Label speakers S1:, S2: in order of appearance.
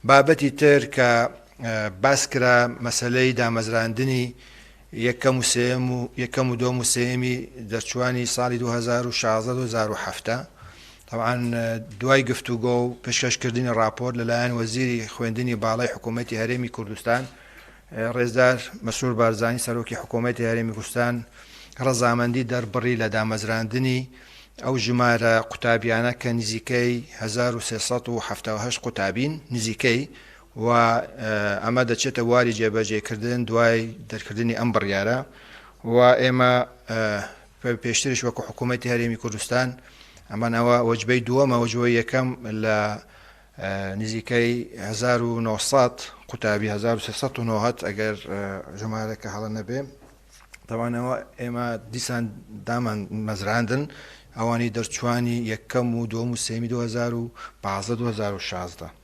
S1: بابەتی تر کە باس کرا مەسەلەی دامەزراندنی یەکەم و دۆم و سێمی دەرچوانی ساڵی 2016-2017 طبعا دوای گفتوگۆ و پێشکەشکردنی راپۆرت لەلایەن وەزیری خوێندنی باڵای حکوومەتی هەرێمی کوردستان ڕێزدار مەسرور بارزانی سەرۆکی حکوومەتی هەرێمی کوردستان ڕەزامەندی دەربڕی لە دامەزراندنی ئەو ژمارە قوتابیانە کە نزیکەی 1378 قوتابین نزیکەی و ئەمە دەچێتە واری جێبەجێکردن دوای دەرکردنی ئەم بڕیارە و ئێمە پێشترش وەکو حکوومەتی هەرێمی کوردستان ئەمانەوە وەجبەی دووەمە وەجبەی یەکەم لە نزیکەی 1900 قوتابی 1390 ئەگەر ژمارەکە هەڵە نەبێ تەوانەوە ئێمە دیسان دامان مەزراندن ئەوانی دەرچوانی یەکەم و دۆم و سێمی 2015-2016